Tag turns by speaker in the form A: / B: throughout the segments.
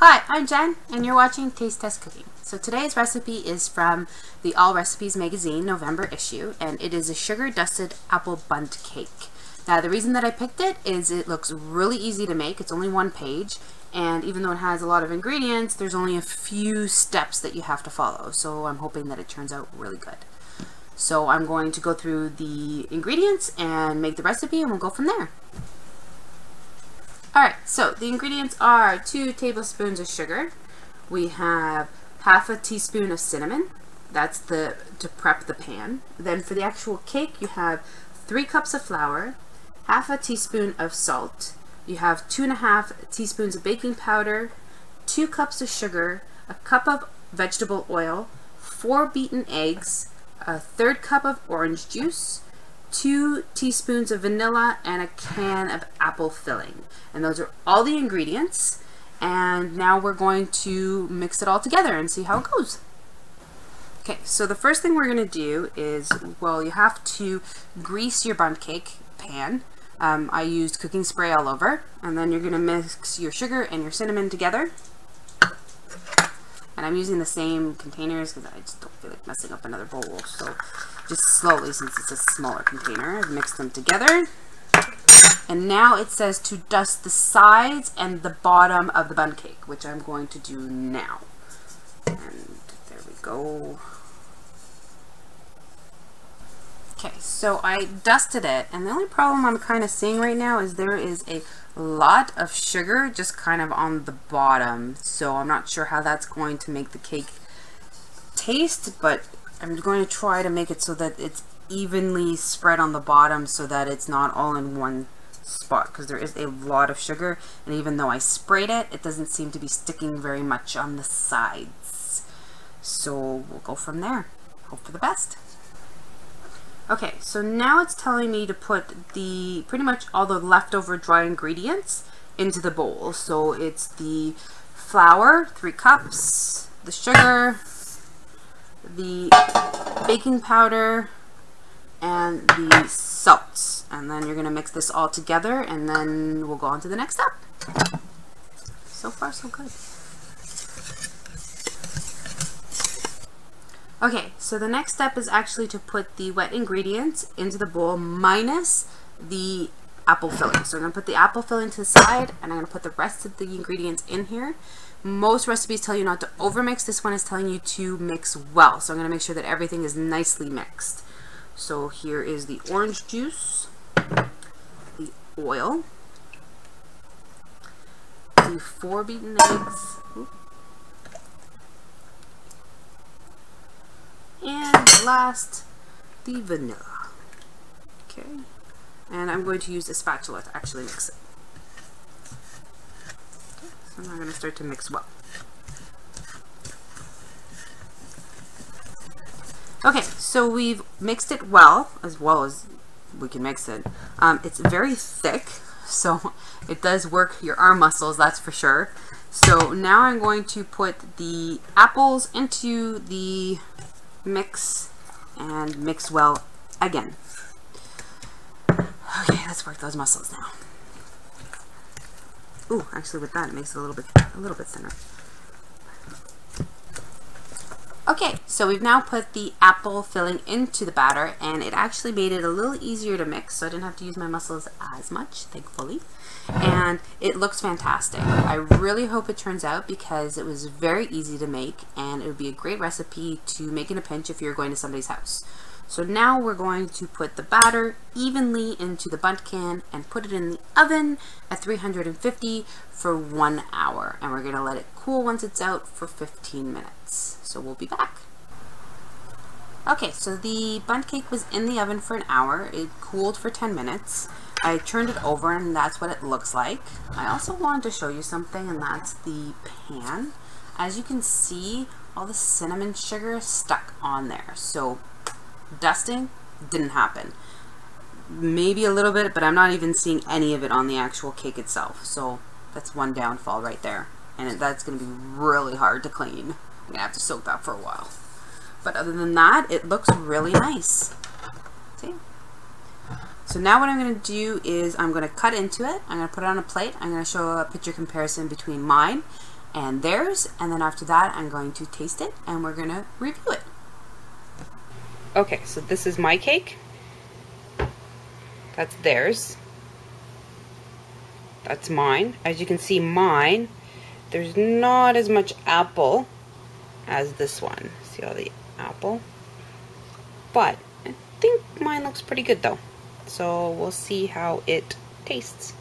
A: Hi, I'm Jen, and you're watching Taste Test Cooking. So today's recipe is from the Allrecipes magazine November issue, and it is a sugar-dusted apple bundt cake. Now, the reason that I picked it is it looks really easy to make. It's only one page, and even though it has a lot of ingredients, there's only a few steps that you have to follow. So I'm hoping that it turns out really good. So I'm going to go through the ingredients and make the recipe, and we'll go from there. Alright, so the ingredients are 2 tablespoons of sugar. We have half a teaspoon of cinnamon. That's to prep the pan. Then for the actual cake, you have 3 cups of flour, half a teaspoon of salt. You have 2.5 teaspoons of baking powder, 2 cups of sugar, a cup of vegetable oil, 4 beaten eggs, a 1/3 cup of orange juice, 2 teaspoons of vanilla, and a can of apple filling. And those are all the ingredients. And now we're going to mix it all together and see how it goes. Okay, so the first thing we're going to do is, well, you have to grease your bundt cake pan. I used cooking spray all over. And then you're going to mix your sugar and your cinnamon together. And I'm using the same containers because I just don't feel like messing up another bowl. So just slowly, since it's a smaller container, I've mixed them together. And now it says to dust the sides and the bottom of the bundt cake, which I'm going to do now. And there we go. Okay, so I dusted it, and the only problem I'm kind of seeing right now is there is a lot of sugar just kind of on the bottom. So I'm not sure how that's going to make the cake taste, but I'm going to try to make it so that it's evenly spread on the bottom so that it's not all in one spot, because there is a lot of sugar, and even though I sprayed it, it doesn't seem to be sticking very much on the sides. So we'll go from there. Hope for the best. Okay, so now it's telling me to put pretty much all the leftover dry ingredients into the bowl. So it's the flour, 3 cups, the sugar, the baking powder, and the salt. And then you're going to mix this all together, and then we'll go on to the next step. So far, so good. Okay, so the next step is actually to put the wet ingredients into the bowl minus the apple filling. So I'm going to put the apple filling to the side, and I'm going to put the rest of the ingredients in here. Most recipes tell you not to overmix. This one is telling you to mix well. So I'm going to make sure that everything is nicely mixed. So here is the orange juice, the oil, the 4 beaten eggs, and last, the vanilla. Okay, and I'm going to use a spatula to actually mix it. Okay, so now I'm going to start to mix well. Okay, so we've mixed it well as we can mix it. It's very thick, so it does work your arm muscles, that's for sure. So now I'm going to put the apples into the mix and mix well again. Okay, let's work those muscles now. Ooh, actually with that it makes it a little bit thinner. Okay, so we've now put the apple filling into the batter, and it actually made it a little easier to mix, so I didn't have to use my muscles as much, thankfully. And it looks fantastic. I really hope it turns out, because it was very easy to make, and it would be a great recipe to make in a pinch if you're going to somebody's house. So now we're going to put the batter evenly into the bundt can and put it in the oven at 350 for 1 hour. And we're going to let it cool once it's out for 15 minutes. So we'll be back. Okay, so the bundt cake was in the oven for an hour. It cooled for 10 minutes. I turned it over, and that's what it looks like. I also wanted to show you something, and that's the pan. As you can see, all the cinnamon sugar is stuck on there. So dusting didn't happen. Maybe a little bit, but I'm not even seeing any of it on the actual cake itself. So that's one downfall right there. And that's going to be really hard to clean. I'm going to have to soak that for a while. But other than that, it looks really nice. See? So now what I'm going to do is I'm going to cut into it. I'm going to put it on a plate. I'm going to show a picture comparison between mine and theirs, and then after that I'm going to taste it and we're gonna review it. Okay, so this is my cake. That's theirs. That's mine. As you can see, mine, there's not as much apple as this one. See all the apple? But I think mine looks pretty good though. So we'll see how it tastes.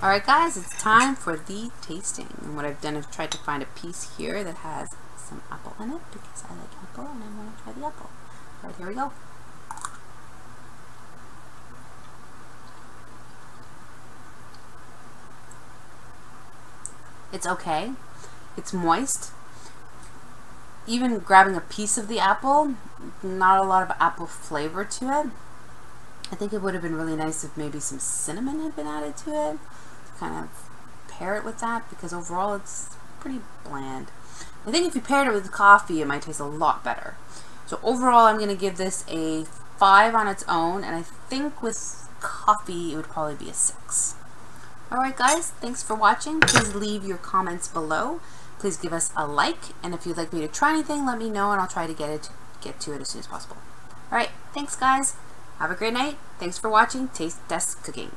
A: Alright guys, it's time for the tasting. And what I've done is tried to find a piece here that has some apple in it because I like apple and I want to try the apple. Alright, here we go. It's okay. It's moist. Even grabbing a piece of the apple, not a lot of apple flavor to it. I think it would have been really nice if maybe some cinnamon had been added to it to kind of pair it with that, because overall it's pretty bland. I think if you paired it with coffee, it might taste a lot better. So overall, I'm going to give this a 5 on its own, and I think with coffee, it would probably be a 6. Alright guys, thanks for watching. Please leave your comments below. Please give us a like, and if you'd like me to try anything, let me know and I'll try to get to it as soon as possible. Alright, thanks guys. Have a great night. Thanks for watching Taste Test Cooking.